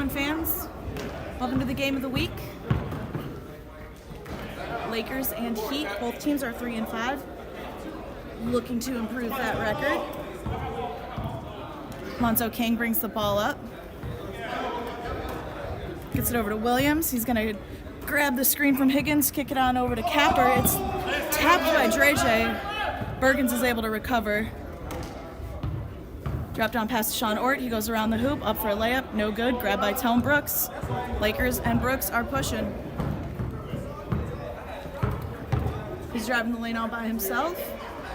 Bruin fans. Welcome to the game of the week. Lakers and Heat, both teams are 3-5, looking to improve that record. Lonzo King brings the ball up, gets it over to Williams. He's going to grab the screen from Higgins, kick it on over to Capper. It's tapped by Dre. Bergens is able to recover. Drop down pass to Sean Ort. He goes around the hoop, up for a layup. No good. Grabbed by Tone Brooks. Lakers and Brooks are pushing. He's driving the lane all by himself.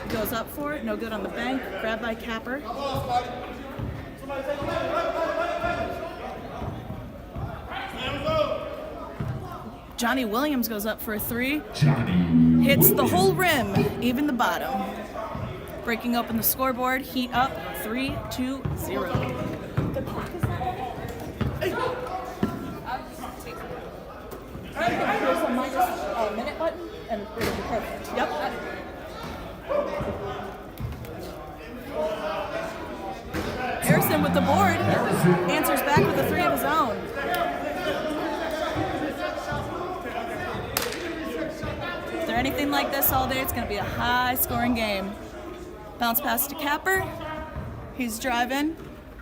He goes up for it. No good on the bank. Grabbed by Capper. Johnny Williams goes up for a three. Hits the whole rim, even the bottom. Breaking open the scoreboard. Heat up 3-2-0. There's a minute button, and it'll be perfect. Yep. Harrison with the board. Answers back with a three of his own. If they're anything like this all day, it's going to be a high-scoring game. Bounce pass to Capper. He's driving.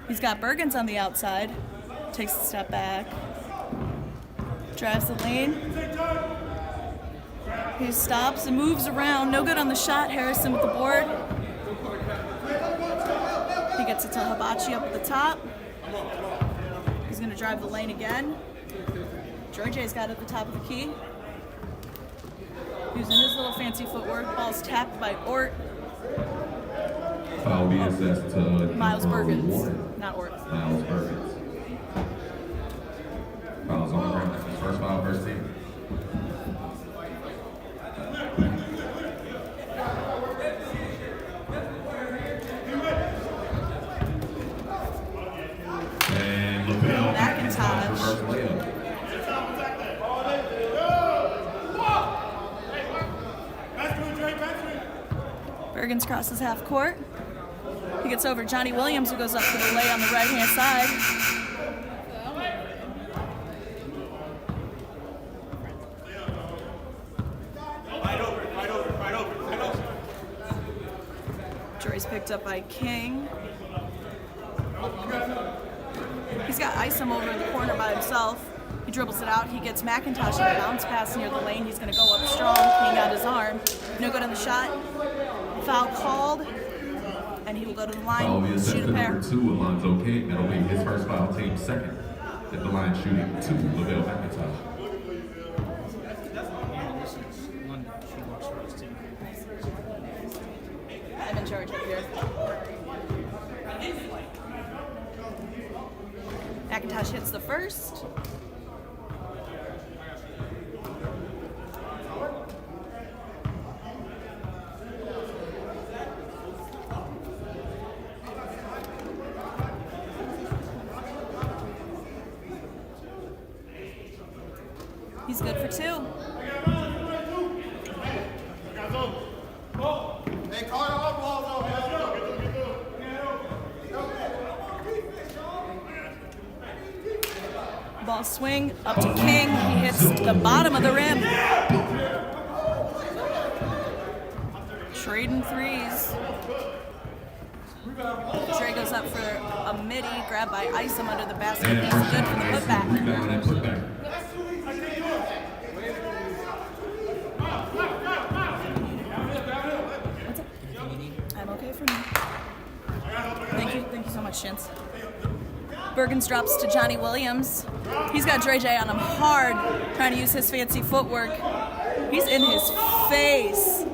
He's got Bergens on the outside. Takes a step back. Drives the lane. He stops and moves around. No good on the shot. Harrison with the board. He gets it to Hibachi up at the top. He's going to drive the lane again. Georgie's got it at the top of the key. Using his little fancy footwork. Ball's tapped by Ort. Foul be assessed to Miles Bergens, not Ort. Miles Bergens. Fouls on the ground. That's his first foul, first team. And LaVelle McIntosh reverse layup. Bergens crosses half court. He gets over Johnny Williams, who goes up for the lay on the right-hand side. Jory's picked up by King. He's got Isom over in the corner by himself. He dribbles it out. He gets McIntosh in a bounce pass near the lane. He's going to go up strong. King got his arm. No good on the shot. Foul called. And he will go to the line. Foul be assessed Shoot to a pair. number 2, Alonzo King. That'll be his first foul, team second. At the line shooting 2, LaVelle McIntosh. I'm in charge up here. McIntosh hits the first. He's good for two. Ball swing up to King. He hits the bottom of the rim. Trading threes. Trey goes up for a midi, grabbed by Isom under the basket. And He's first good shot for the is putback. rebound and putback. I'm okay for now. Thank you so much, Shins. Bergens drops to Johnny Williams. He's got Dre J on him hard, trying to use his fancy footwork. He's in his face.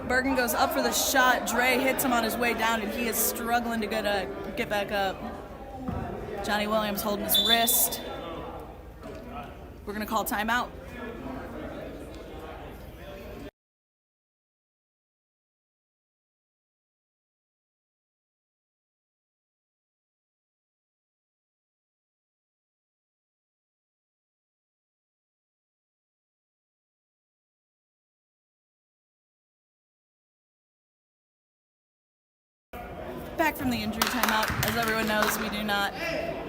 Bergen goes up for the shot. Dre hits him on his way down, and he is struggling to get back up. Johnny Williams holding his wrist. We're going to call timeout. back from the injury timeout. As everyone knows, we do not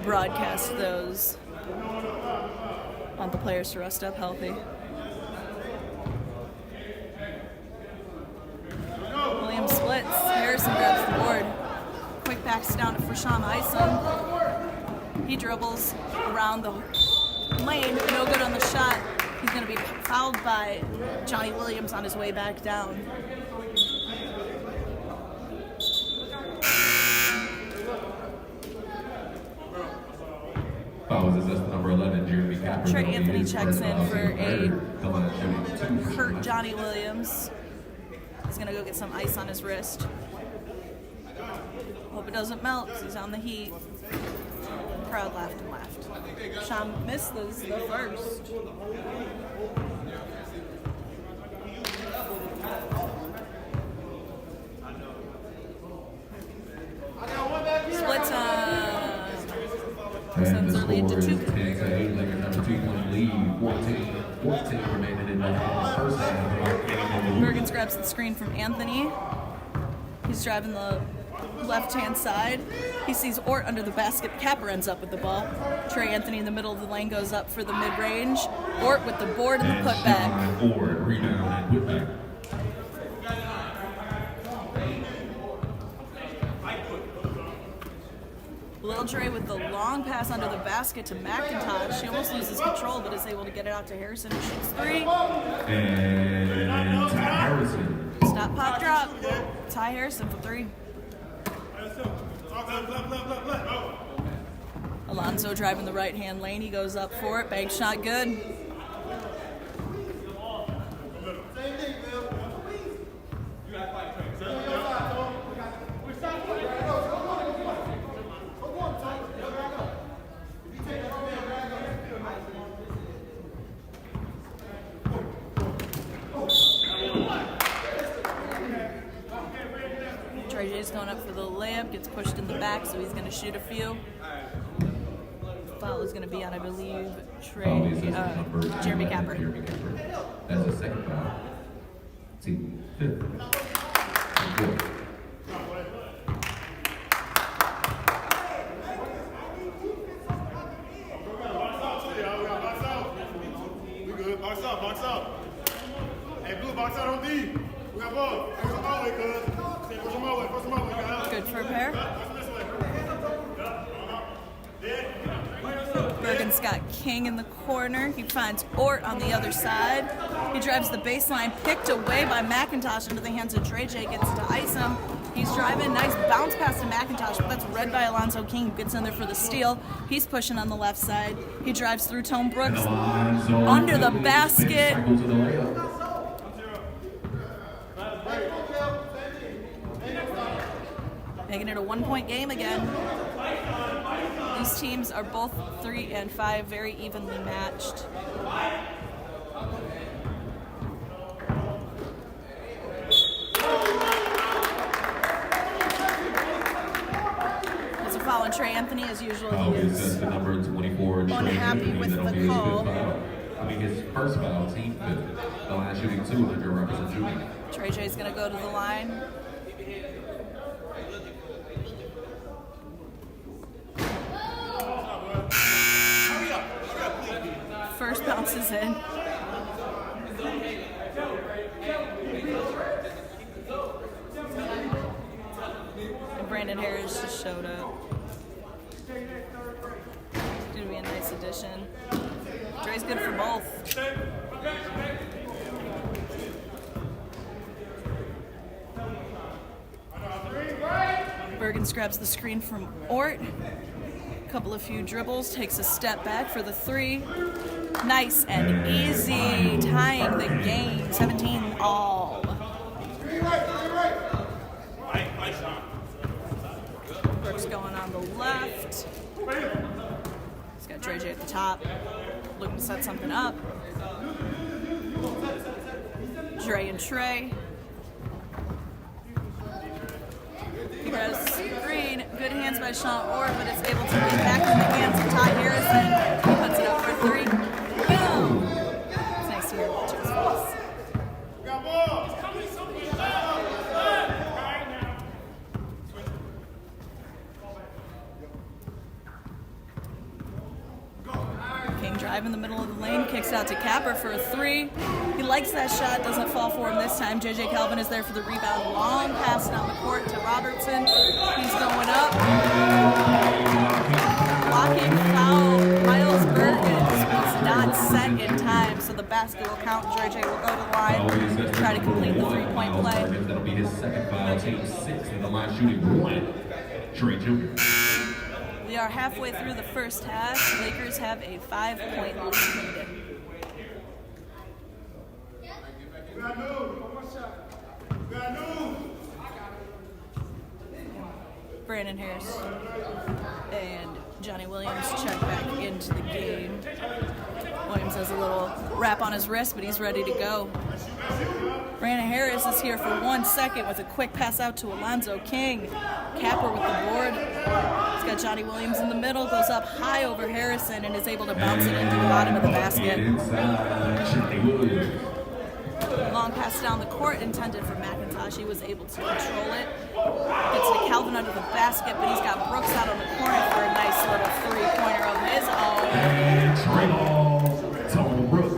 broadcast those. Want the players to rest up healthy. Williams splits. Harrison grabs the board. Quick backs down for Sean Isom. He dribbles around the lane. No good on the shot. He's going to be fouled by Johnny Williams on his way back down. Foul is assessed number 11, Jeremy Capper. Trey Anthony checks in for a The line shooting 2. hurt Johnny Williams. He's going to go get some ice on his wrist. Hope it doesn't melt because he's on the heat. The crowd laughed and laughed. Sean missed the first. Split time. And the Sends their lead score to is 2. 10-8. Lakers have a 2-point lead. 14 remaining in the first half. Bergens grabs the screen from Anthony. He's driving the left-hand side. He sees Ort under the basket. Capper ends up with the ball. Trey Anthony in the middle of the lane goes up for the mid-range. Ort with the board and the putback. Ort, rebound and putback. Lil Dre with the long pass under the basket to McIntosh. He almost loses control, but is able to get it out to Harrison, who shoots 3. And Ty Harrison. Stop, pop, drop. Ty Harrison for 3. Alonzo driving the right-hand lane. He goes up for it. Bank shot good. Trey J's going up for the layup, gets pushed in the back, so he's going to shoot a few. Foul is going to be on, I believe, Jeremy Capper. Jeremy Capper. That's a second foul. Team 5th. Box up. Hey, Blue, box out on D. We got ball. Force them all the way, cuz. Force them all the way. Good for a pair. Bergen's got King in the corner. He finds Ort on the other side. He drives the baseline, picked away by McIntosh into the hands of Trey J. Gets to Isom. He's driving, nice bounce pass to McIntosh, but that's read by Alonzo King, who gets in there for the steal. He's pushing on the left side. He drives through Tone Brooks, under the basket. Making it a 1-point game again. These teams are both 3 and 5, very evenly matched. It's a foul on Trey Anthony, as usual. Foul He is is the number 24. unhappy with the call. I mean, his first foul, team 5th. The line shooting 2, underrepresented shooting. Trey J's going to go to the line. First bounces in. And Brandon Harris just showed up. It's going to be a nice addition. Dre's good for both. Bergens grabs the screen from Ort. Couple of few dribbles, takes a step back for the 3. Nice and easy, tying the game, 17 all. Brooks going on the left. He's got Dre J at the top, looking to set something up. Dre and Trey. He grabs the screen. Good hands by Sean Ort, but it's able to get back in the hands of Ty Harrison. He puts it up for 3. Boom! It's nice to hear Walter's voice. Drive in the middle of the lane, kicks out to Capper for a 3. He likes that shot, doesn't fall for him this time. JJ Calvin is there for the rebound. Long pass down the court to Robertson. He's going up. Blocking foul. Miles Bergens was not set in time, so the basket will count. JJ will go to the line, try to complete the 3-point play. That'll be his second foul, team 6 in the line shooting 1. Trey Jr. We are halfway through the first half. Lakers have a 5-point lead. Brandon Harris and Johnny Williams check back into the game. Williams has a little wrap on his wrist, but he's ready to go. Brandon Harris is here for 1 second with a quick pass out to Alonzo King. Capper with the board. He's got Johnny Williams in the middle, goes up high over Harrison and is able to bounce it into the bottom of the basket. Long pass down the court intended for McIntosh. He was able to control it. Gets to Calvin under the basket, but he's got Brooks out on the corner for a nice little 3-pointer of his own. And Trey Tony Brooks.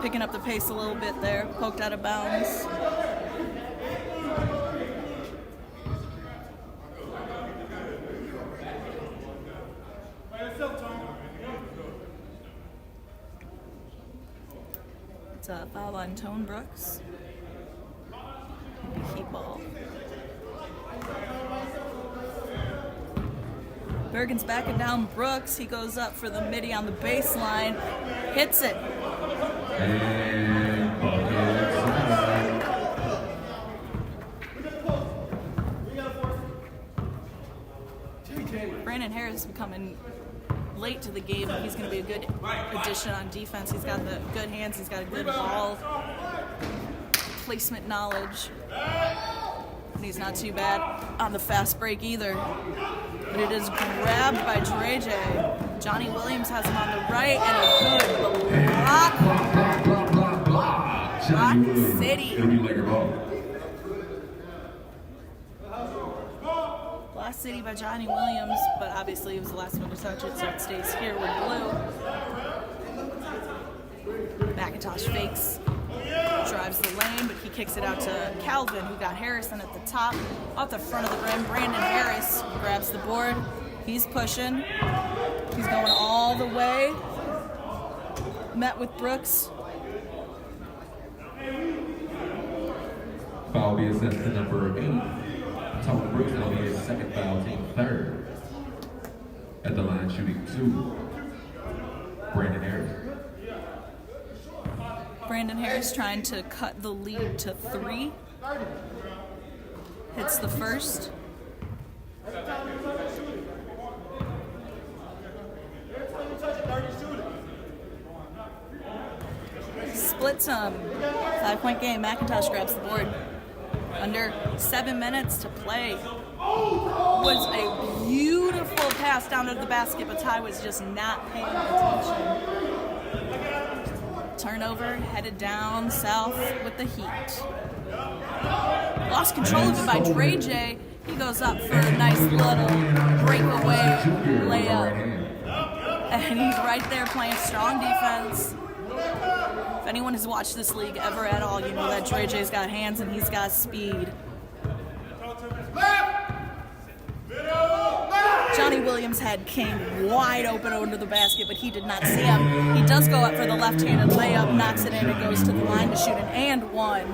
Picking up the pace a little bit there, poked out of bounds. It's a foul on Tone Brooks. Heat ball. Bergen's backing down Brooks. He goes up for the midi on the baseline, hits it. And Brandon Harris is becoming late to the game. He's going to be a good addition on defense. He's got the good hands. He's got a good ball placement knowledge. And he's not too bad on the fast break either. But it is grabbed by Dre J. Johnny Williams has him on the right and a good block. Rock City. It'll be Laker ball. Block City by Johnny Williams, but obviously he was the last one to touch it, so it stays here with blue. McIntosh fakes, drives the lane, but he kicks it out to Calvin, who got Harrison at the top, off the front of the rim. Brandon Harris grabs the board. He's pushing. He's going all the way. Met with Brooks. Foul will be assessed to number 8. Tony Brooks, that'll be his second foul, team 3rd. At the line shooting 2. Brandon Harris. Brandon Harris trying to cut the lead to 3. Hits the first. Splits him. 5-point game. McIntosh grabs the board. Under 7 minutes to play. Was a beautiful pass down to the basket, but Ty was just not paying attention. Turnover, headed down south with the Heat. Lost control of it by Dre J. He goes up for a nice little breakaway layup. And he's right there playing strong defense. If anyone has watched this league ever at all, you know that Dre J's got hands and he's got speed. Johnny Williams had King wide open under the basket, but he did not see him. He does go up for the left-handed layup, knocks it in, and goes to the line to shoot an and one.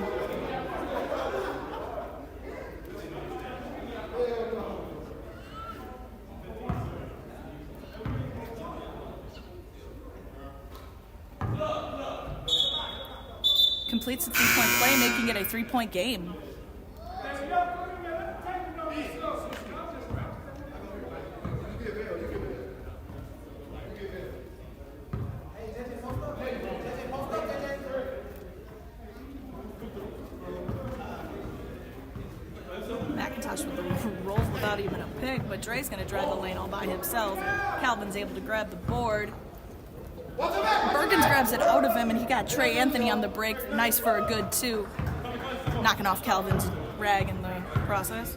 Completes the 3-point play, making it a 3-point game. McIntosh with the roll without even a pick, but Dre's going to drive the lane all by himself. Calvin's able to grab the board. Bergens grabs it out of him, and he got Trey Anthony on the break. Nice for a good 2. Knocking off Calvin's rag in the process.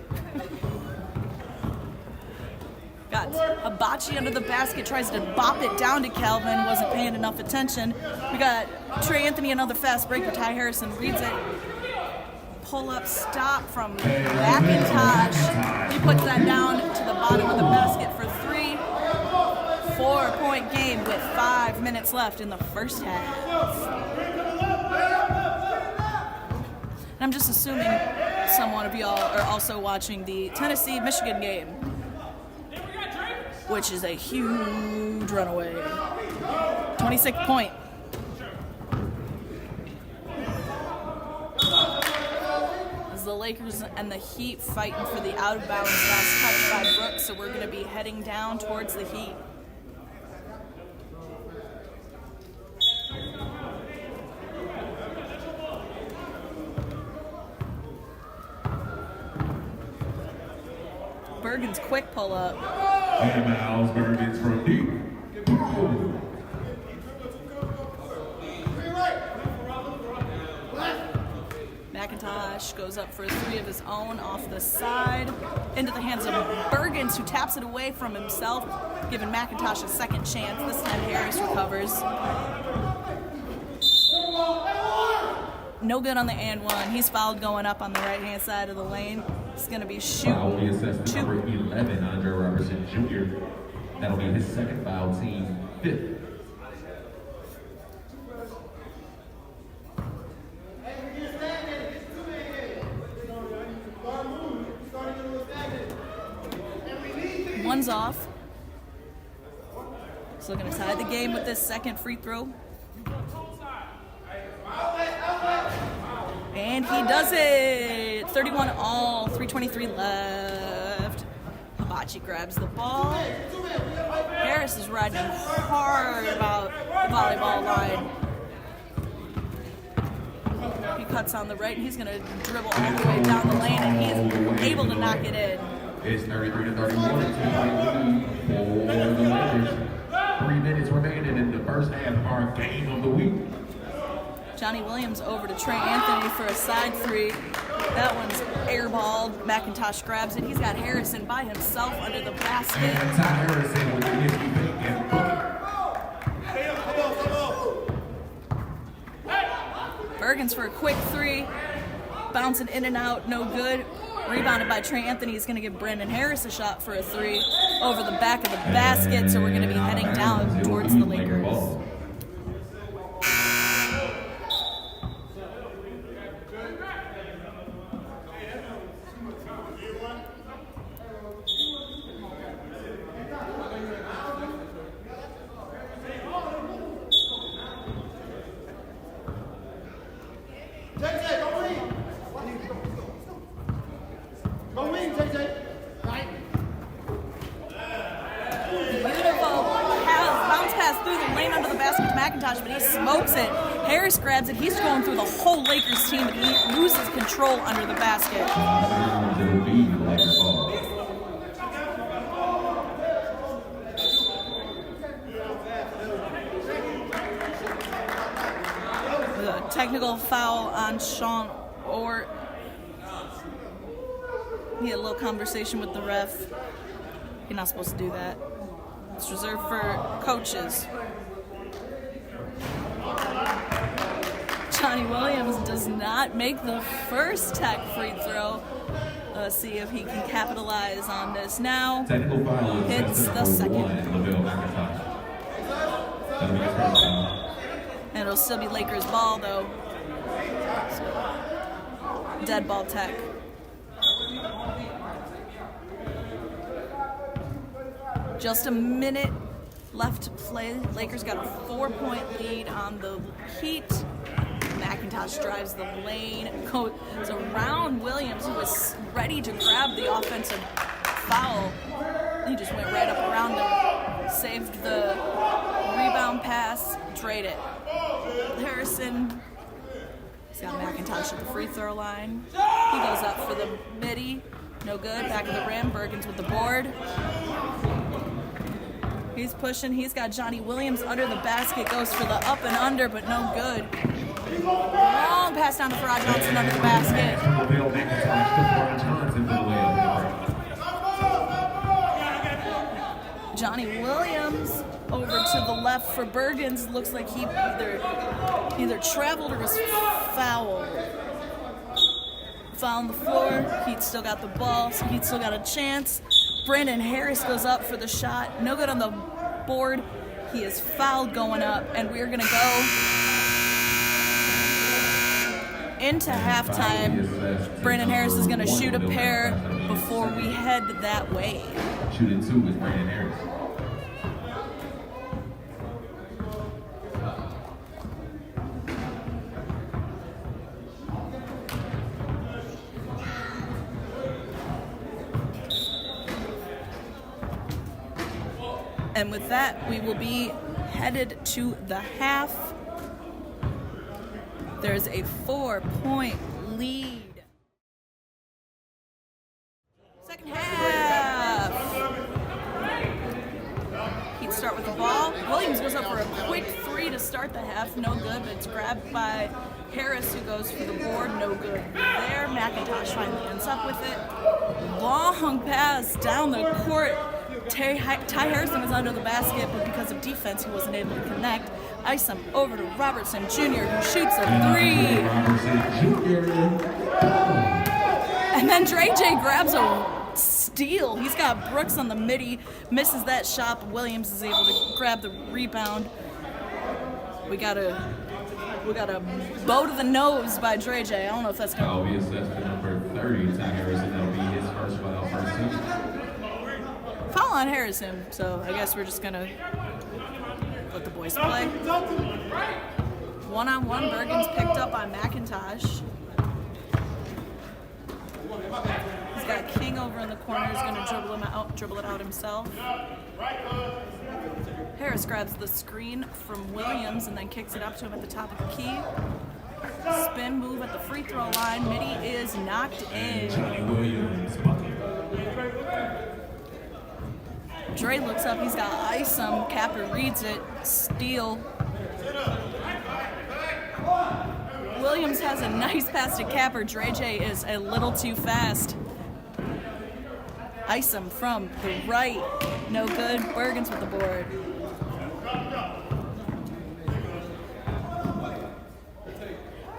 Got Hibachi under the basket, tries to bop it down to Calvin, wasn't paying enough attention. We got Trey Anthony, another fast break, but Ty Harrison reads it. Pull-up stop from McIntosh. He puts that down to the bottom of the basket for 3. 4-point game with 5 minutes left in the first half. And I'm just assuming some one of y'all are also watching the Tennessee-Michigan game, which is a huge runaway. 26-point. As the Lakers and the Heat fighting for the out-of-bounds last touch by Brooks, so we're going to be heading down towards the Heat. Bergen's quick pull-up. And Miles Bergen's from deep. Boom. McIntosh goes up for 3 of his own off the side. Into the hands of Bergens, who taps it away from himself, giving McIntosh a second chance. This time Harris recovers. No good on the and one. He's fouled going up on the right-hand side of the lane. It's going to be Foul will be assessed to number 11, Andre Robertson Jr. That'll be his second foul, team 5th. One's off. He's looking to tie the game with this second free throw. And he does it! 31 all, 3:23 left. Hibachi grabs the ball. Harris is riding hard about the volleyball line. He cuts on the right, and he's going to dribble all the way down the lane, and he's able to knock it in. It's 33-31. 2 for the Lakers. 3 minutes remaining in the first half of our game of the week. Johnny Williams over to Trey Anthony for a side 3. That one's airballed. McIntosh grabs it. He's got Harrison by himself under the basket. And Ty Harrison with the Michigan and bucket. Bergens for a quick 3. Bouncing in and out, no good. Rebounded by Trey Anthony. He's going to give Brandon Harris a shot for a 3 over the back of the basket. So we're going to be heading down towards the Lakers. But he smokes it. Harris grabs it. He's going through the whole Lakers team, and he loses control under the basket. The technical foul on Sean Orr. He had a little conversation with the ref. You're not supposed to do that. It's reserved for coaches. Johnny Williams does not make the first tech free throw. Let's see if he can capitalize on this now. Technical foul hits the second. And it'll still be Lakers ball though. So, dead ball tech. Just a minute left to play. Lakers got a 4-point lead on the Heat. McIntosh drives the lane, goes around Williams, who was ready to grab the offensive foul. He just went right up around him, saved the rebound pass, trade it. Harrison, he's got McIntosh at the free throw line. He goes up for the midi, no good, back of the rim, Bergens with the board. He's pushing, he's got Johnny Williams under the basket, goes for the up and under, but no good. Long pass down to Farrah Johnson under the basket. Johnny Williams over to the left for Bergens. Looks like he either traveled or was fouled. Foul on the floor. Heat still got the ball, so Heat still got a chance. Brandon Harris goes up for the shot. No good on the board. He is fouled going up, and we're going to go into halftime. Brandon Harris is going to shoot a pair before we head that way. Shooting 2 is Brandon Harris. And with that, we will be headed to the half. There's a 4-point lead. Second half. He'd start with the ball. Williams goes up for a quick 3 to start the half. No good, but it's grabbed by Harris, who goes for the board. No good there. McIntosh finally ends up with it. Long pass down the court. Ty Harrison was under the basket, but because of defense, he wasn't able to connect. Ice him over to Robertson Jr., who shoots a 3. And then Dre J grabs a steal. He's got Brooks on the midi, misses that shot, but Williams is able to grab the rebound. We got a bow to the nose by Dre J. I don't know if that's going to... That'll be assessed to number 30, Ty Harrison. That'll be his first foul, first team. Foul on Harrison, so I guess we're just gonna let the boys play. One-on-one, Bergens picked up by McIntosh. He's got King over in the corner. He's gonna dribble it out himself. Harris grabs the screen from Williams and then kicks it up to him at the top of the key. Spin move at the free throw line. Midi is knocked in. Johnny Williams bucket. Dre looks up, he's got Isom. Capper reads it. Steal. Williams has a nice pass to Capper. Dre J is a little too fast. Isom from the right. No good. Bergens with the board.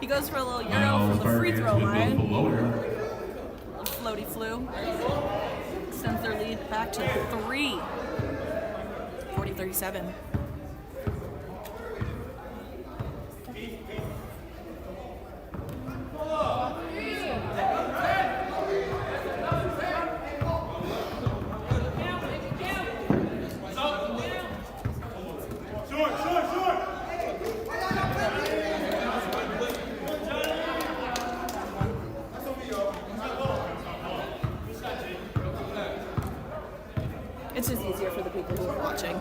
He goes for a little Euro from the free throw line. Floaty flew. Extends their lead back to 3. 40-37. It's just easier for the people who are watching.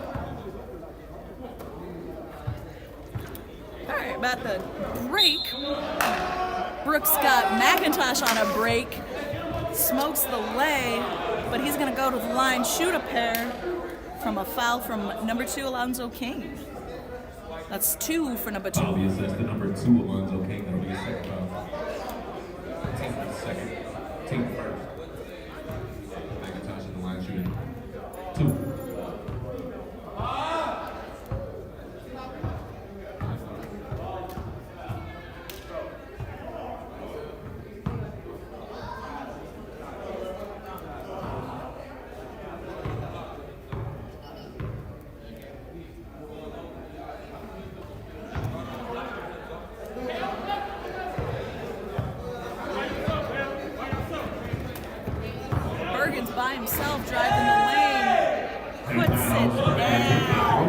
All right, about the break. Brooks got McIntosh on a break. Smokes the lay, but he's going to go to the line, shoot a pair from a foul from number 2, Alonzo King. That's 2 for number 2. That'll be assessed to number 2, Alonzo King. That'll be a second foul. Team second. Team first. McIntosh in the line shooting 2. Bergens by himself driving the lane. Puts it down.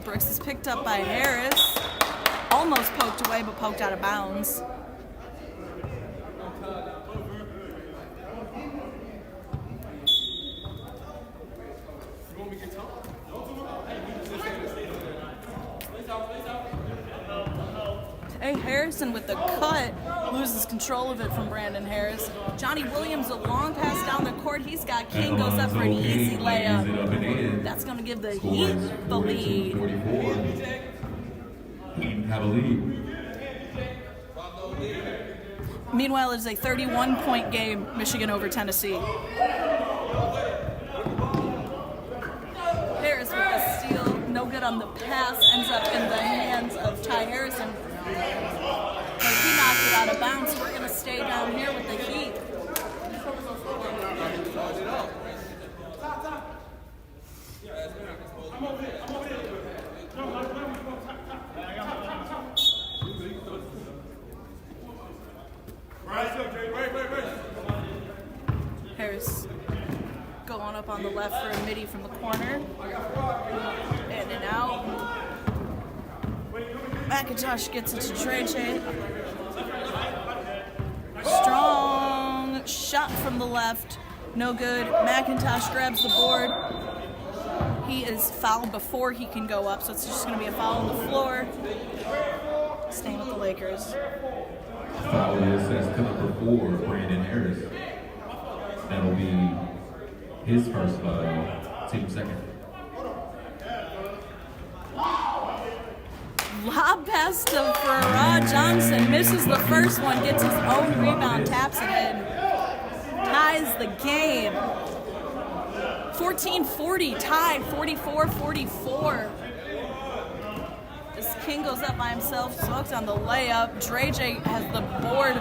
Brooks is picked up by Harris. Almost poked away, but poked out of bounds. Hey, Harrison with the cut loses control of it from Brandon Harris. Johnny Williams, a long pass down the court. He's got King, goes up for an easy layup. That's going to give the Heat the lead. Heat have a lead. Meanwhile, it's a 31-point game, Michigan over Tennessee. on the pass ends up in the hands of Ty Harrison. But he knocked it out of bounds. We're going to stay down here with the Heat. Harris going up on the left for a midi from the corner. In and out. McIntosh gets it to Trece. Strong shot from the left. No good. McIntosh grabs the board. He is fouled before he can go up, so it's just going to be a foul on the floor. Staying with the Lakers. Foul is that's to number 4, Brandon Harris. That'll be his first foul, team second. Lob pass to Farrah Johnson. Misses the first one, gets his own rebound, taps it in. Ties the game. 14-40, tied, 44-44. As King goes up by himself, smokes on the layup. Drejje has the board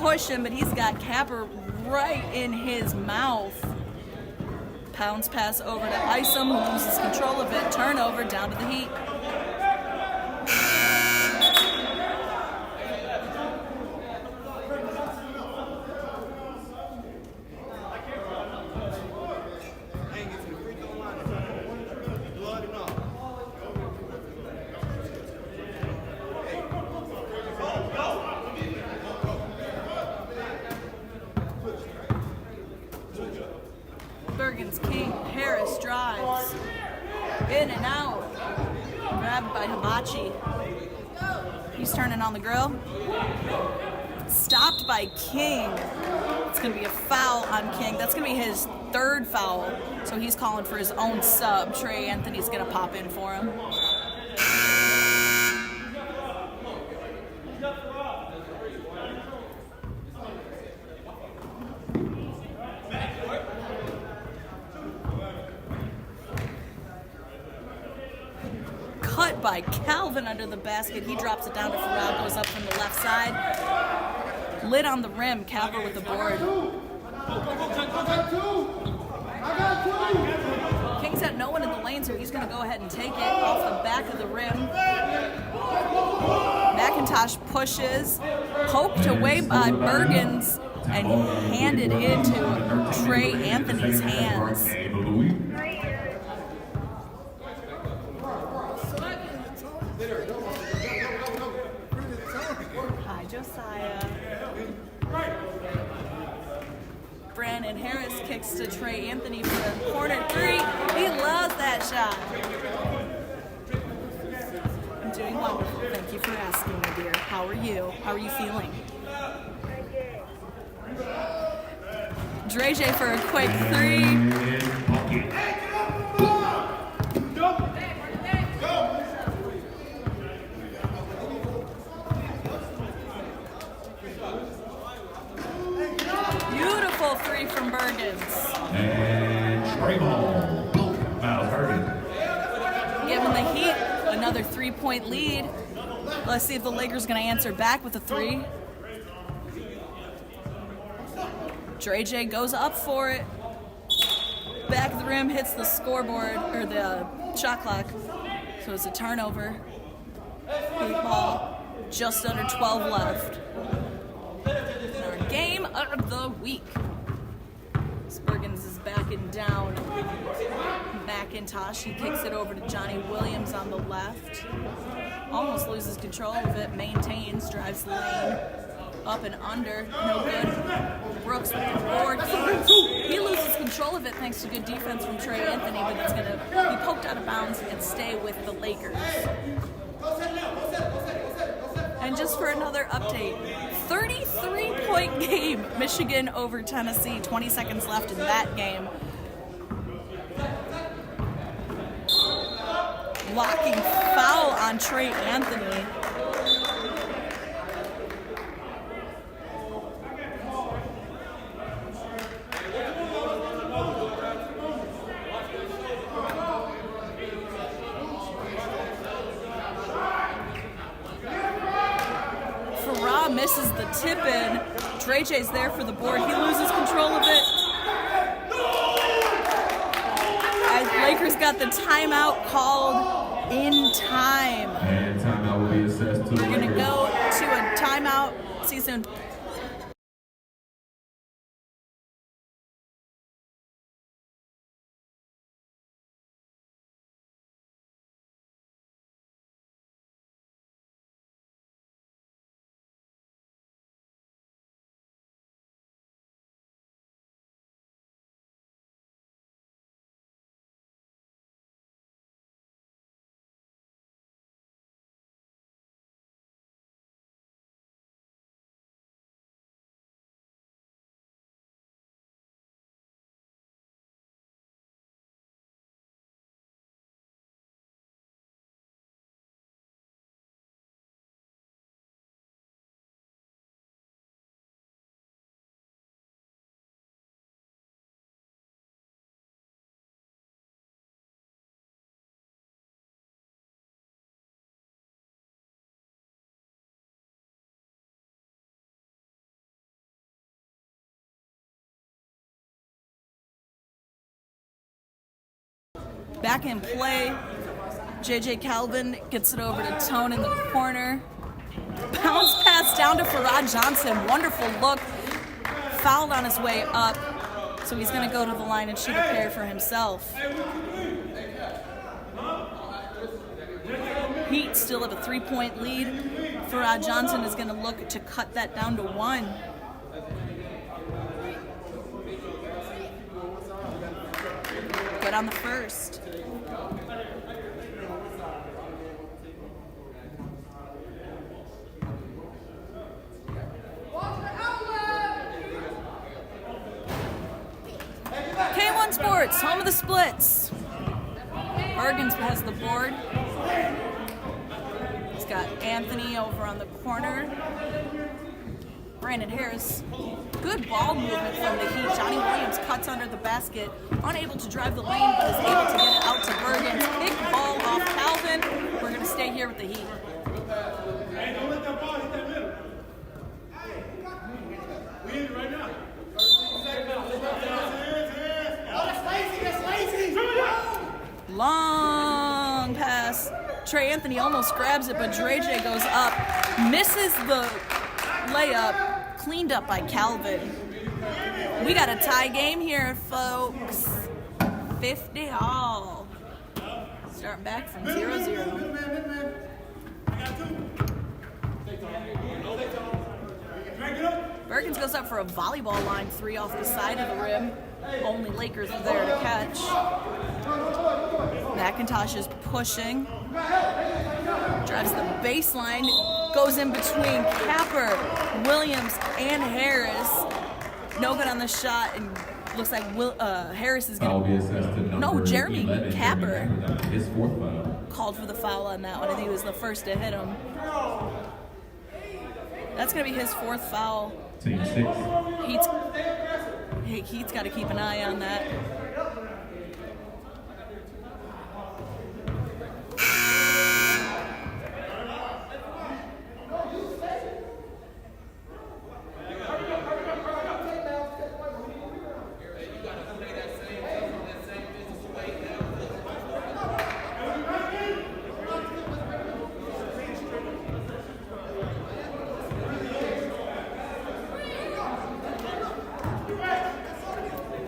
pushing, but he's got Capper right in his mouth. Pounds pass over to Isom, who loses control of it. Turnover, down to the Heat. Bergen's King. Harris drives. In and out. Grabbed by Hibachi. He's turning on the grill. Stopped by King. It's going to be a foul on King. That's going to be his third foul. So he's calling for his own sub. Trey Anthony's going to pop in for him. Cut by Calvin under the basket. He drops it down to Farrell, goes up from the left side. Lid on the rim, Capper with the board. King's got no one in the lane, so he's going to go ahead and take it off the back of the rim. McIntosh pushes, poked away by Bergens, and handed into Trey Anthony's hands. Hi, Josiah. Brandon Harris kicks to Trey Anthony for a corner three. He loves that shot. I'm doing wonderful. Thank you for asking, my dear. How are you? How are you feeling? Drejje for a quick three. Beautiful three from Bergens. And Trey ball. Miles Bergen. Giving the Heat another 3-point lead. Let's see if the Lakers are going to answer back with a three. Drejje goes up for it. Back of the rim, hits the scoreboard, or the shot clock. So it's a turnover. Heat ball, just under 12 left. And our game of the week. Bergens is backing down. McIntosh, he kicks it over to Johnny Williams on the left. Almost loses control of it, maintains, drives the lane. Up and under, no good. Brooks with the board. He loses control of it thanks to good defense from Trey Anthony, but it's going to be poked out of bounds and stay with the Lakers. And just for another update, 33-point game, Michigan over Tennessee, 20 seconds left in that game. Blocking foul on Trey Anthony. misses the tip-in. Dre J's there for the board. He loses control of it. As Lakers got the timeout called in time. And timeout will be assessed to the We're going to Lakers. go to a timeout. See you soon. Back in play, JJ Calvin gets it over to Tone in the corner. Bounce pass down to Farad Johnson. Wonderful look. Fouled on his way up. So he's going to go to the line and shoot a pair for himself. Heat still have a 3-point lead. Farad Johnson is going to look to cut that down to 1. Good on the first. K1 Sports, home of the splits. Bergens has the board. He's got Anthony over on the corner. Brandon Harris. Good ball movement from the Heat. Johnny Williams cuts under the basket, unable to drive the lane, but is able to get it out to Bergens. Kick ball off Calvin. We're going to stay here with the Heat. Hey, don't let that ball hit that middle. We in it right now. Long pass. Trey Anthony almost grabs it, but Dre J goes up. Misses the layup. Cleaned up by Calvin. We got a tie game here, folks. 50 all. Starting back from 0-0. Bergens goes up for a volleyball line 3 off the side of the rim. Only Lakers are there to catch. McIntosh is pushing. Drives the baseline. Goes in between Capper, Williams, and Harris. No good on the shot, and looks like Harris is Foul will going be assessed to to... number No, Jeremy 11, Capper his 4th foul. called for the foul on that one. I think he was the first to hit him. That's going to be his 4th foul. Team 6. Heat's got to keep an eye on that.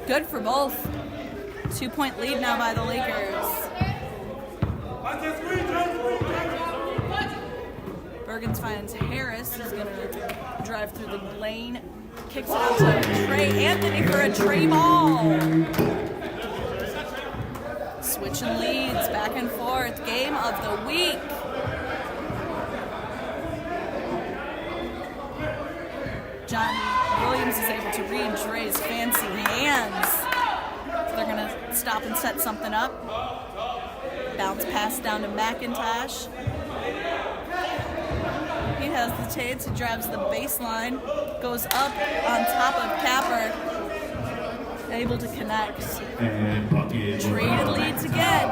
Good for both. 2-point lead now by the Lakers. Bergens finds Harris. He's going to drive through the lane. Kicks it out to Trey Anthony for a Trey ball. Switching leads back and forth. Game of the week. Johnny Williams is able to read Dre's fancy hands. So they're going to stop and set something up. Bounce pass down to McIntosh. He hesitates, he drives the baseline, goes up on top of Capper, able to connect. And bucket. Traded leads again.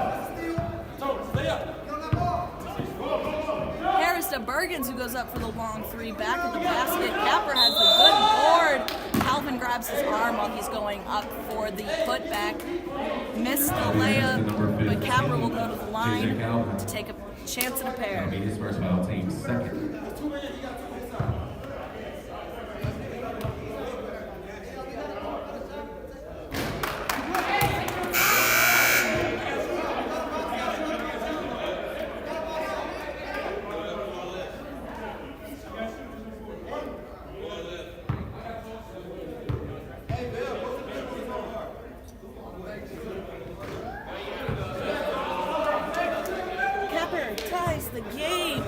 Harris to Bergens, who goes up for the long three. Back at the basket. Capper has the good board. Calvin grabs his arm while he's going up for the putback. Missed the layup, but Capper will go to the line to take a chance at a pair. His first foul, team second. Capper ties the game.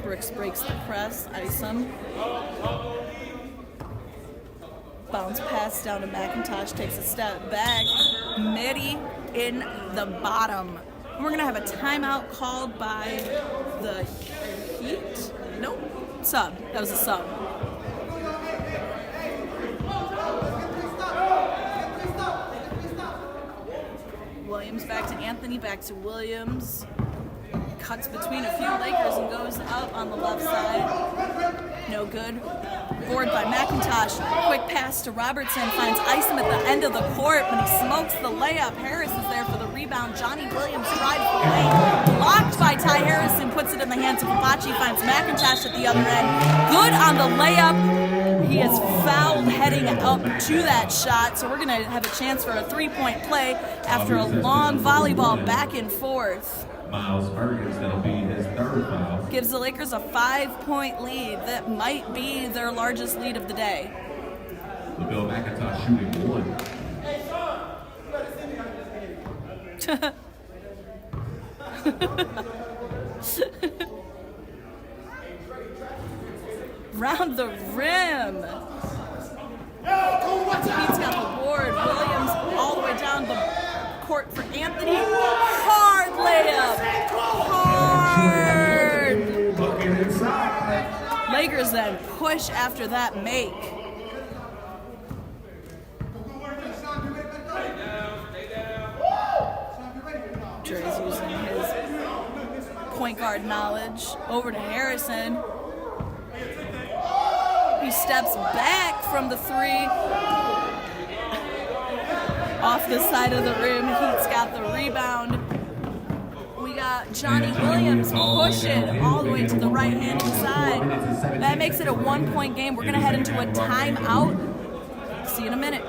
Brooks breaks the press. Isom. Bounce pass down to McIntosh. Takes a step back. Mitty in the bottom. And we're going to have a timeout called by the Heat. Nope. Sub. That was a sub. Williams back to Anthony, back to Williams. Cuts between a few Lakers and goes up on the left side. No good. Board by McIntosh. Quick pass to Robertson. Finds Isom at the end of the court, but he smokes the layup. Harris is there for the rebound. Johnny Williams drives the lane. Blocked by Ty Harrison. Puts it in the hands of Apache. Finds McIntosh at the other end. Good on the layup. He is fouled heading up to that shot, so we're going to have a chance for a three-point play after a long volleyball back and forth. Miles Bergens, that'll be his third foul. Gives the Lakers a 5-point lead that might be their largest lead of the day. LaVille McIntosh shooting one. Round the rim. He's got the board. Williams all the way down the court for Anthony. Hard layup. Hard. Bucket inside. Lakers then push after that make. Dre's using his point guard knowledge. Over to Harrison. He steps back from the three. Off the side of the rim. Heat's got the rebound. We got Johnny Williams pushing all the way to the right-hand side. That makes it a one-point game. We're going to head into a timeout. See you in a minute.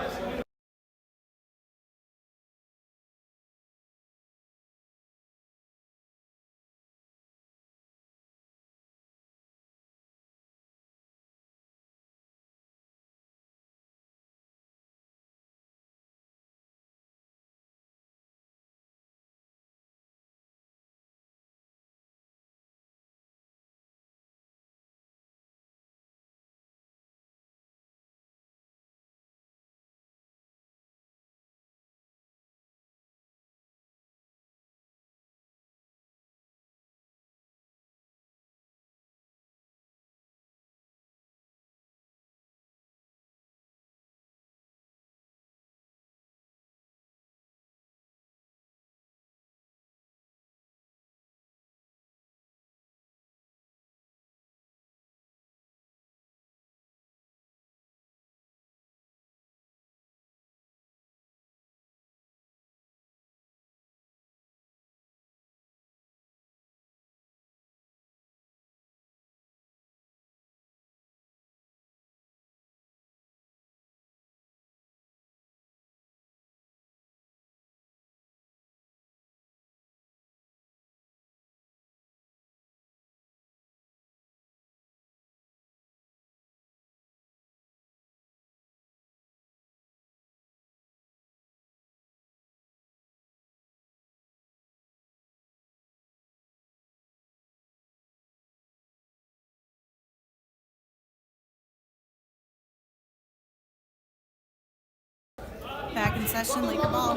Back in session, Laker ball.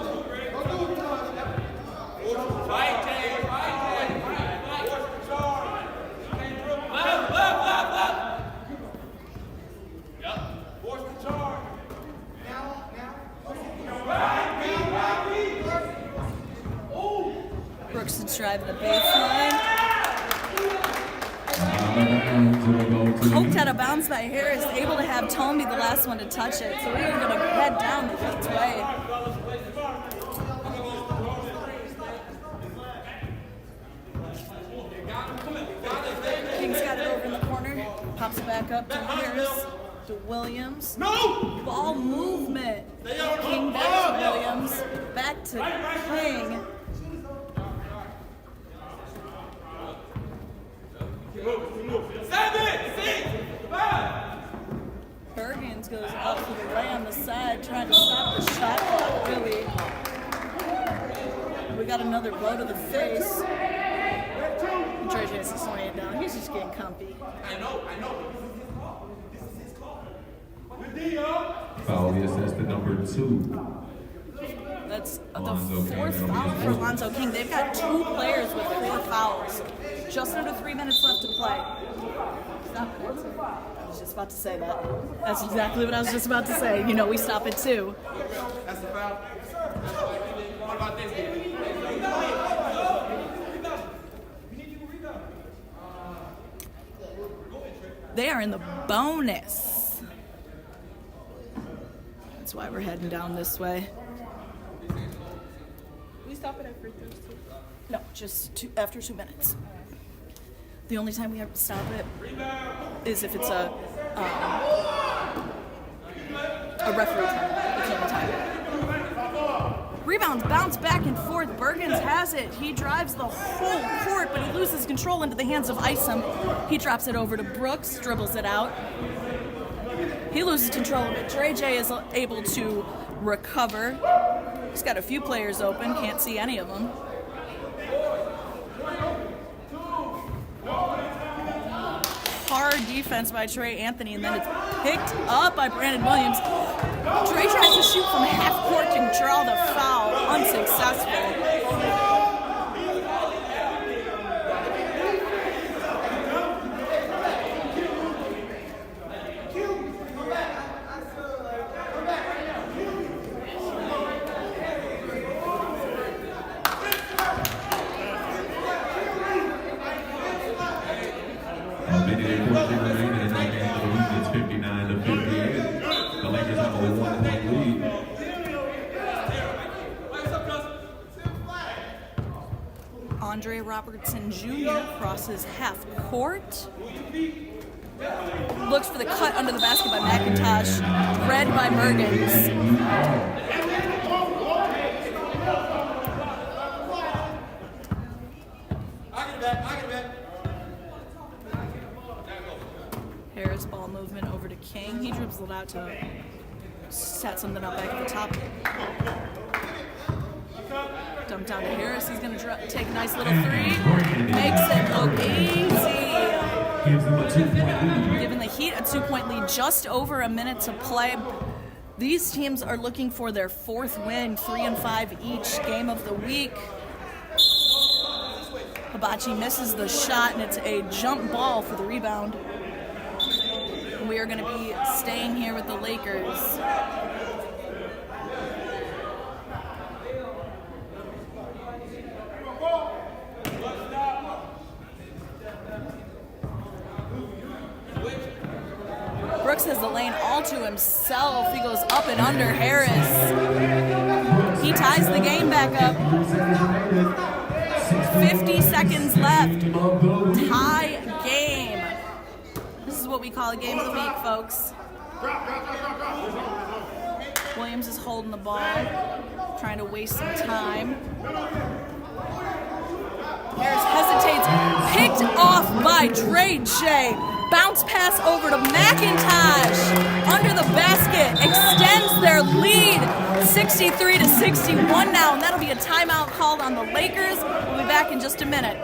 Brooks to drive the poked out of bounds by Harris, able to have Tone be the last one to touch it. So we are going to head down the Heat's way. King's got it over in the corner. Pops it back up to Harris, to Williams. No! Ball movement. King back to Williams. Back to King. Bergens goes up to the right on the side, trying to stop the shot clock, really. We got another blow to the face. Trey has to slow it down. He's just getting comfy. Foul be assessed to number 2. That's the Alonzo King, fourth that'll be foul his for fourth. Alonzo King. They've got 2 players with 4 fouls. Just under 3 minutes left to play. Stop it. I was just about to say that. That's exactly what I was just about to say. You know, we stop at 2. That's the foul. What about this? They are in the bonus. That's why we're heading down this way. We stop it at free throws too. No, just after 2 minutes. The only time we have to stop it is if it's a referee time. That's the only time. Rebounds bounce back and forth. Bergens has it. He drives the whole court, but he loses control into the hands of Isom. He drops it over to Brooks, dribbles it out. He loses control of it. Dre J is able to recover. He's got a few players open, can't see any of them. Hard defense by Trey Anthony, and then it's picked up by Brandon Williams. Trey tries to shoot from half court to draw the foul, unsuccessful. A minute and 14 remaining in that game. The lead is 59-58. The Lakers have a 1-point lead. Andre Robertson Jr. crosses half court. Looks for the cut under the basket by McIntosh. Read by Mergens. I get it back. Harris ball movement over to King. He dribbles it out to set something up back at the top. Dump down to Harris. He's going to take a nice little 3. Makes it look easy. Gives them a 2-point lead. Giving the Heat a 2-point lead, just over a minute to play. These teams are looking for their 4th win, 3-5 each game of the week. Hibachi misses the shot, and it's a jump ball for the rebound. We are going to be staying here with the Lakers. Brooks has the lane all to himself. He goes up and under Harris. He ties the game back up. 50 seconds left. Tie game. This is what we call a game of the week, folks. Williams is holding the ball, trying to waste some time. Harris hesitates, picked off by Dre J. Bounce pass over to McIntosh. Under the basket, extends their lead, 63-61 now, and that'll be a timeout called on the Lakers. We'll be back in just a minute.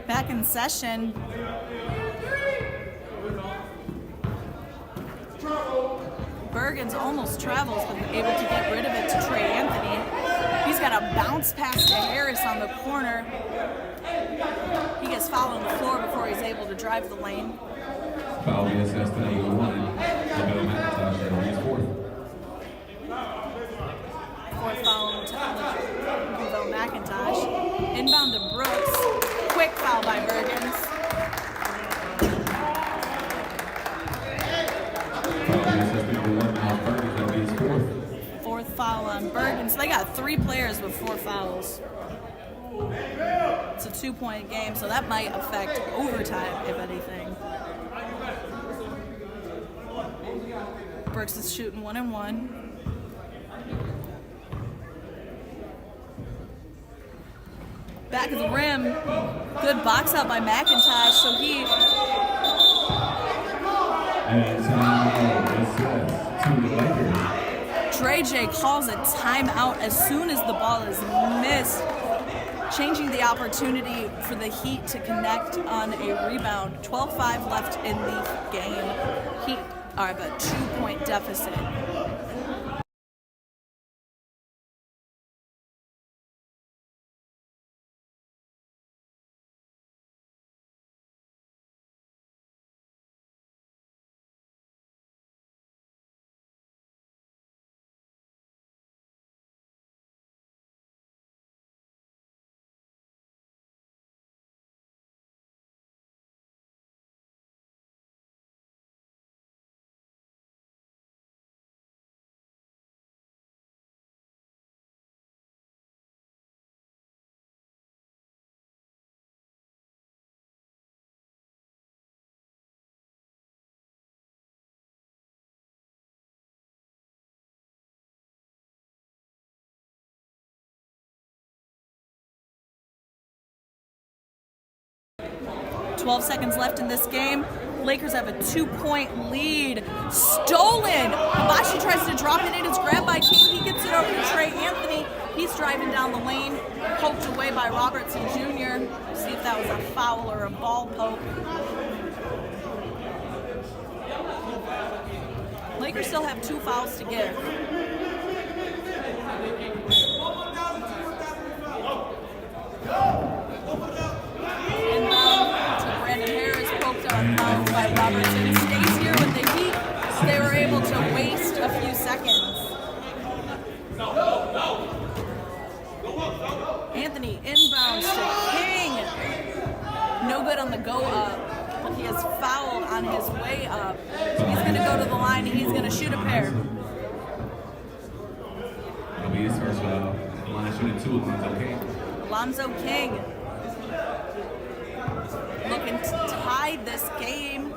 Back in session. Bergens almost travels, but able to get rid of it to Trey Anthony. He's got a bounce pass to Harris on the corner. He gets fouled on the floor before he's able to drive the lane. Foul being assessed to number 1, Lavelle McIntosh, that'll be his fourth. Fourth foul on Lavelle McIntosh. Inbound to Brooks. Quick foul by Bergens. Foul being assessed to number 1, Miles Bergens, that'll be his fourth. Fourth foul on Bergens. They got 3 players with 4 fouls. It's a 2-point game, so that might affect overtime, if anything. Brooks is shooting 1 and 1. Back of the rim. Good box out by McIntosh, so he... And timeout assessed to the Lakers. Dre J calls a timeout as soon as the ball is missed, changing the opportunity for the Heat to connect on a rebound. 12-5 left in the game. Heat are at a 2-point deficit. .12 seconds left in this game. Lakers have a 2-point lead. Stolen! Hibachi tries to drop it in. It's grabbed by King. He gets it over to Trey Anthony. He's driving down the lane. Poked away by Robertson Jr. See if that was a foul or a ball poke. Lakers still have 2 fouls to give. By Robertson. He stays here with the Heat. They were able to waste a few seconds. Anthony inbounds to King. No good on the go up, but he is fouled on his way up. He's going to go to the line and he's going to shoot a pair. That'll be his first foul. Line shooting 2, Alonzo King. Alonzo King looking to tie this game.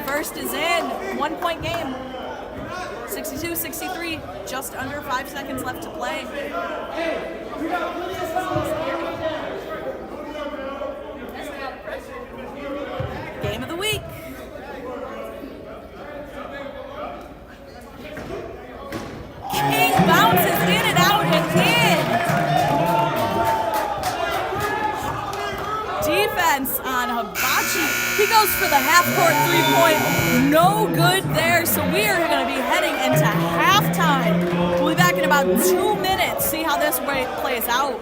First is in. 1-point game. 62-63. Just under 5 seconds left to play. Game of the week. King bounces in and out and in. Defense on Hibachi. He goes for the half-court 3-point. No good there, so we are going to be heading into halftime. We'll be back in about 2 minutes, see how this plays out.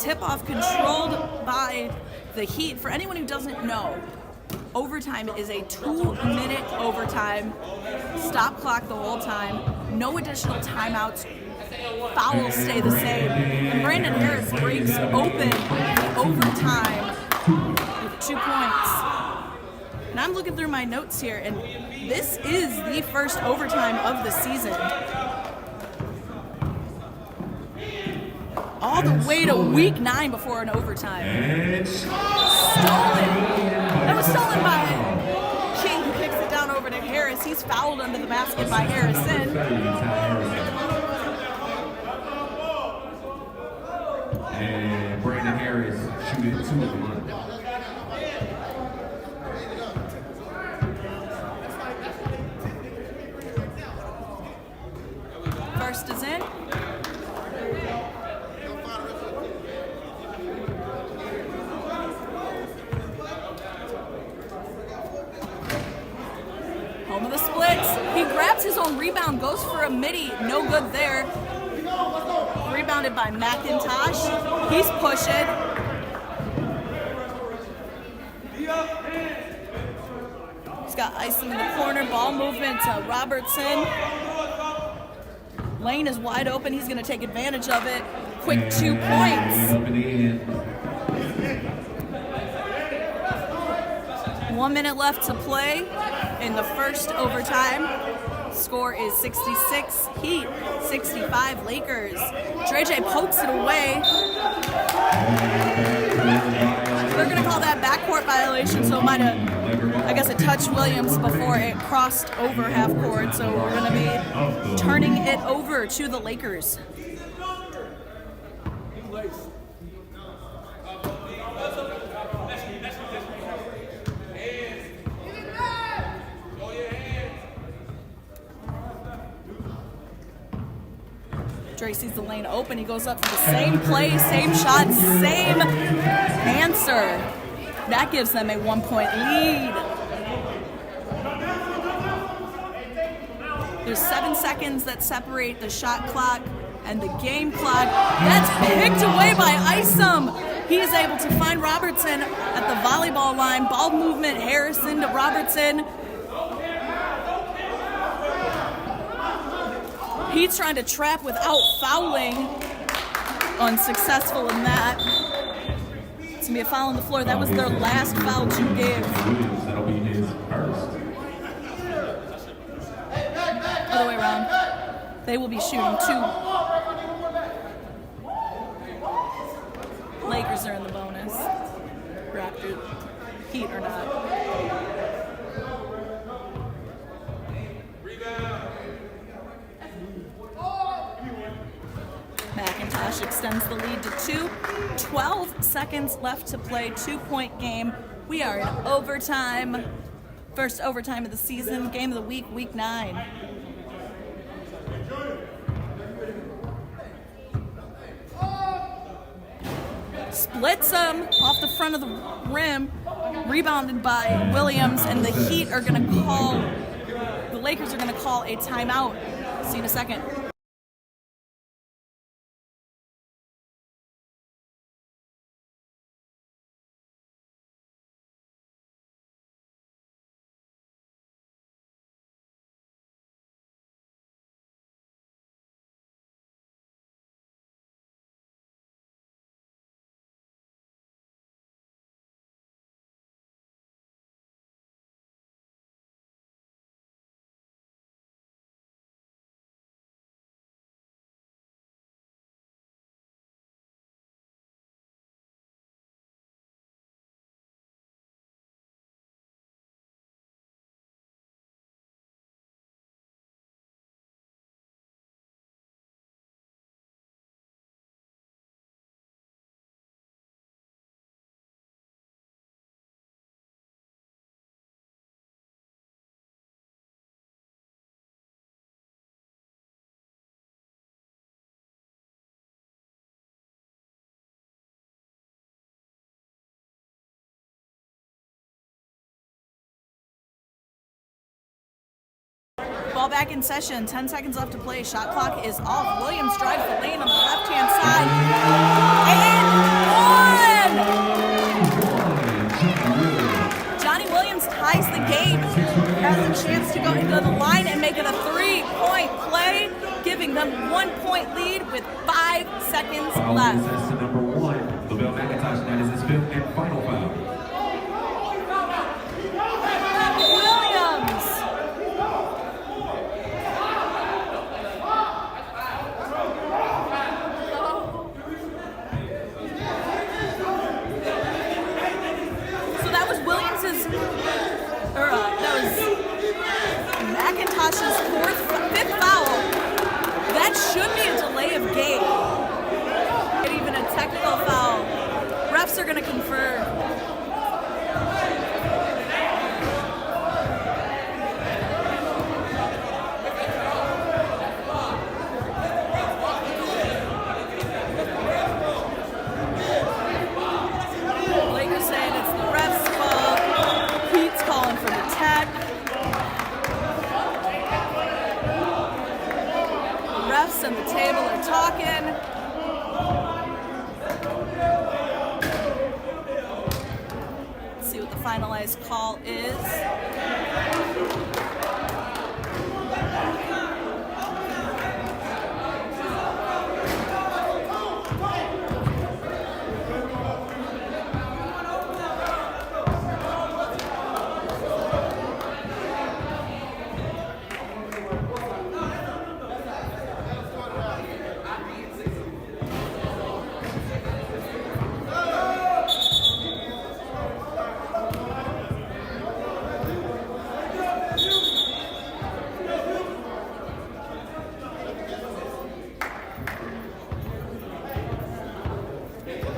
tip-off controlled by the Heat. For anyone who doesn't know, overtime is a 2-minute overtime. Stop clock the whole time. No additional timeouts. Fouls stay the same. And Brandon Harris breaks open the overtime with 2 points. And I'm looking through my notes here, and this is the first overtime of the season. All the way to week 9 before an overtime. Stolen. That was stolen by King, who kicks it down over to Harris. He's fouled under the basket by Harrison. And Brandon Harris shooting 2 at the line. First is in. Home of the splits. He grabs his own rebound, goes for a midi. No good there. Rebounded by McIntosh. He's pushing. He's got Isom in the corner. Ball movement to Robertson. Lane is wide open. He's going to take advantage of it. Quick 2 points. 1 minute left to play in the first overtime. Score is 66 Heat, 65 Lakers. Dre J pokes it away. They're going to call that backcourt violation, so it might have, I guess it touched Williams before it crossed over half court, so we're going to be turning it over to the Lakers. Dre sees the lane open. He goes up for the same play, same shot, same answer. That gives them a 1-point lead. There's 7 seconds that separate the shot clock and the game clock. That's picked away by Isom. He is able to find Robertson at the volleyball line. Ball movement, Harrison to Robertson. He's trying to trap without fouling. Unsuccessful in that. It's going to be a foul on the floor. That was their last foul to give. That'll be his first. Other way around. They will be shooting 2. Lakers are in the bonus. Raptors, Heat or not. McIntosh extends the lead to 2. 12 seconds left to play. 2-point game. We are in overtime. First overtime of the season. Game of the week, week 9. Splits him off the front of the rim. Rebounded by Williams, and the Heat are going to call, the Lakers are going to call a timeout. See you in a second. Ball back in session. 10 seconds left to play. Shot clock is off. Williams drives the lane on the left-hand side. And one! Johnny Williams ties the game, has a chance to go to the line and make it a 3-point play, giving them 1 point lead with 5 seconds Foul left. is to number 1, Lavelle McIntosh, and that is his 5th and final foul. Williams! So that was Williams's, that was McIntosh's 5th foul. That should be a delay of game. Even a technical foul. Refs are going to confer. Lakers saying it's the refs' fault. Pete's calling for the tech. The refs and the table are talking. Let's see what the finalized call is.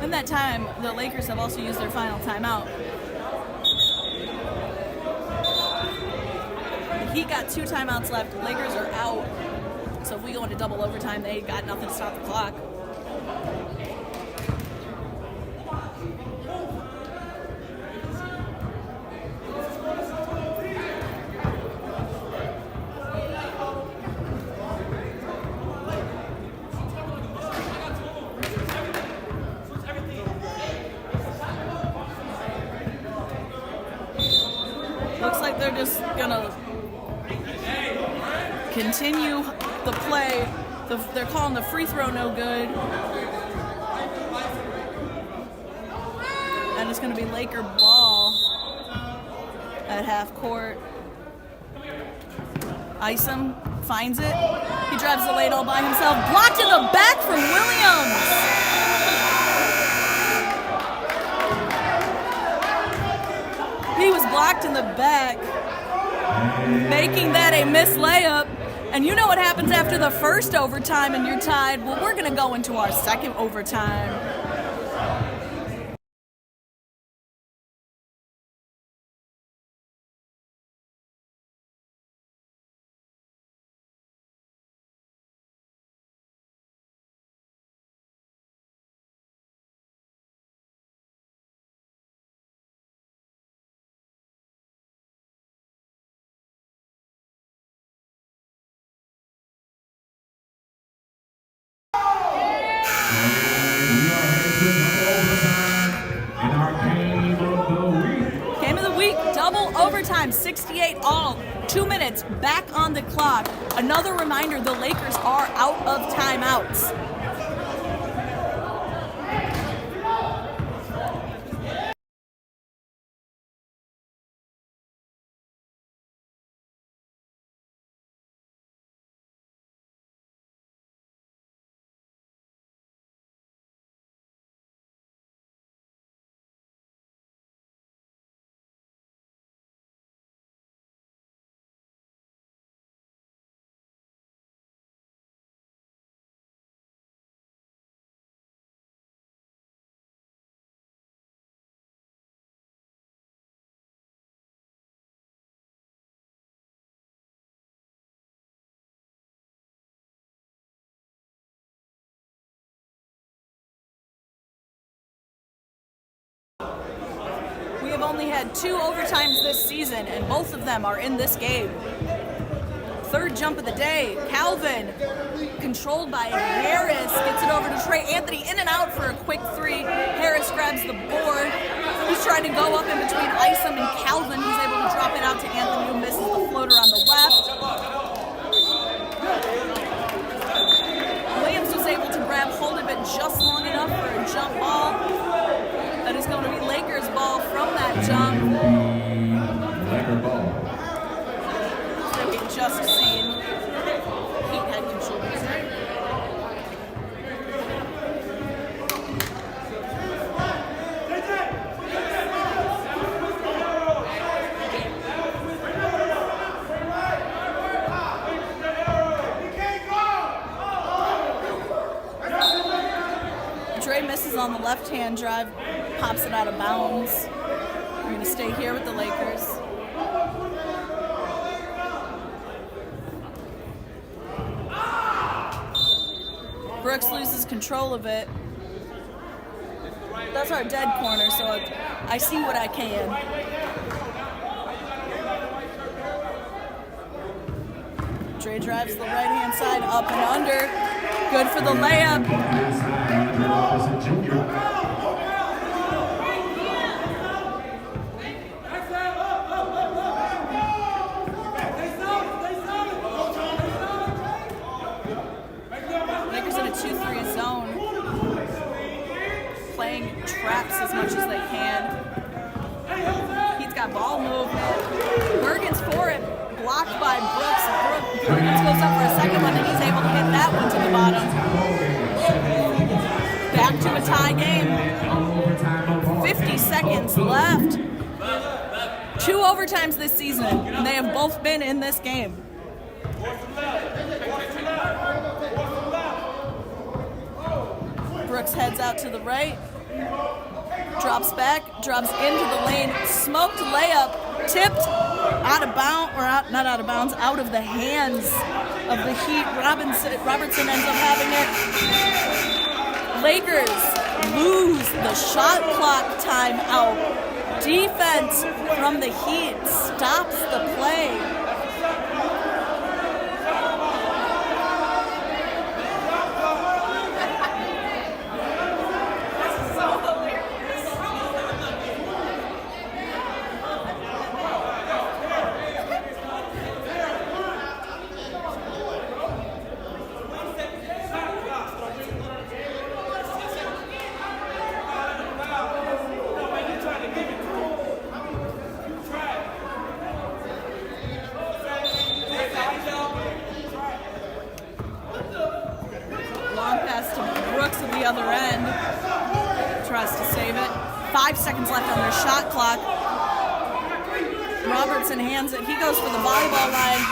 In that time, the Lakers have also used their final timeout. The Heat got 2 timeouts left. The Lakers are out. So if we go into double overtime, they got nothing to stop the clock. Looks like they're just gonna continue the play. They're calling the free throw no good. And it's gonna be Laker ball at half court. Isom finds it. He drives the lane all by himself. Blocked in the back from Williams. He was blocked in the back, making that a missed layup. And you know what happens after the first overtime and you're tied? Well, we're going to go into our second overtime. Game of the week, double overtime, 68 all, 2 minutes, back on the clock. Another reminder, the Lakers are out of timeouts. We have only had 2 overtimes this season, and both of them are in this game. Third jump of the day. Calvin, controlled by Harris, gets it over to Trey Anthony, in and out for a quick three. Harris grabs the board. He's trying to go up in between Isom and Calvin. He's able to drop it out to Anthony, who misses the floater on the left. Williams was able to grab hold of it just long enough for a jump ball. That is going to be Lakers ball from that jump. Laker ball. That we had just seen. Heat head and shoulders. Dre misses on the left-hand drive, pops it out of bounds. We're going to stay here with the Lakers. Brooks loses control of it. That's our dead corner, so I see what I can. Dre drives the right-hand side, up and under. Good for the layup. Lakers in a 2-3 zone, playing traps as much as they can. He's got ball movement. Bergen's for it, blocked by Brooks. Bergens goes up for a second one, and he's able to hit that one to the bottom. Back to a tie game. 50 seconds left. 2 overtimes this season, and they have both been in this game. Brooks heads out to the right, drops back, drops into the lane, smoked layup, tipped out of bounds, or not out of bounds, out of the hands of the Heat. Robertson ends up having it. Lakers lose the shot clock timeout. Defense from the Heat stops the play. Long pass to Brooks at the other end. Tries to save it. 5 seconds left on their shot clock. Robertson hands it. He goes for the volleyball line.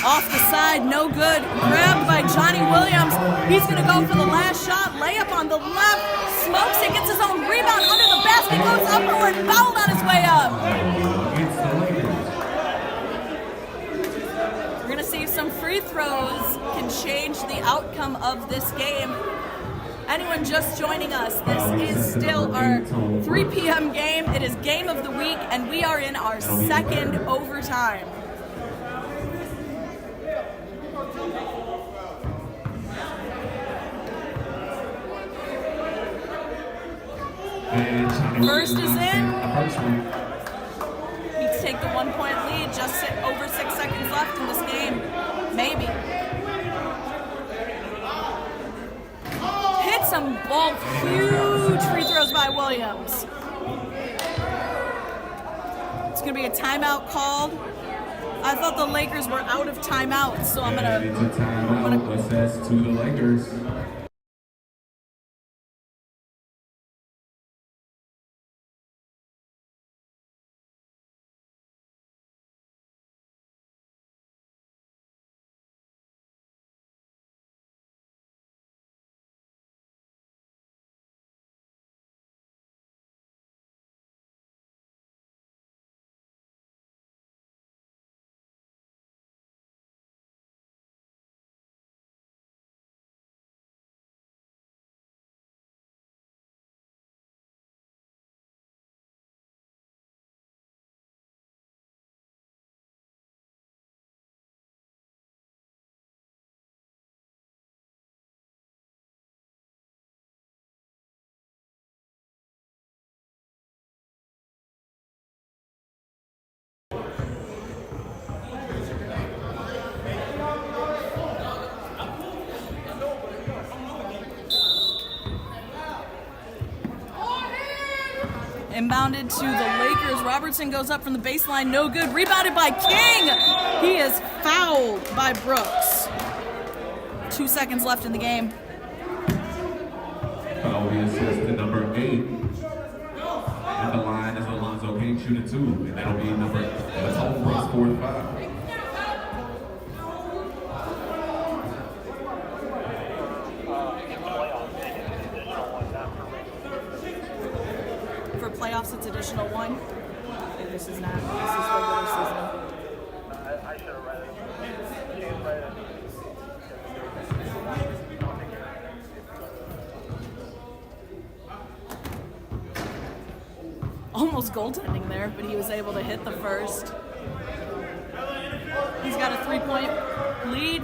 Off the side, no good. Grabbed by Johnny Williams. He's going to go for the last shot. Layup on the left. Smokes it, gets his own rebound under the basket. Goes upward, fouled on his way up. We're going to see if some free throws can change the outcome of this game. Anyone just joining us, this is still our 3 p.m. game. It is game of the week, and we are in our second overtime. First is in. He'd take the 1-point lead, just over 6 seconds left in this game. Maybe. Hit some both huge free throws by Williams. It's going to be a timeout called. I thought the Lakers were out of timeouts, so I'm going It's a timeout assessed to the Lakers. inbounded to the Lakers. Robertson goes up from the baseline, no good. Rebounded by King. He is fouled by Brooks. 2 seconds left in the game. Foul be assist to number 8. At the line is Alonzo King shooting 2, and that'll be number home Brooks' 4th foul. For playoffs, it's additional 1. This is not. This is regular season. I should have read it. Almost goaltending there, but he was able to hit the first. He's got a 3-point lead.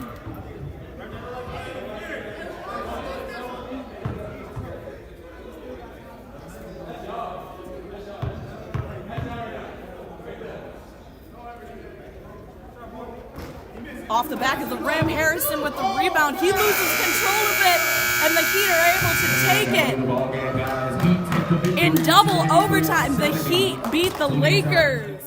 Off the back of the rim, Harrison with the rebound. He loses control of it, and the Heat are able to take it. In double overtime, the Heat beat the Lakers.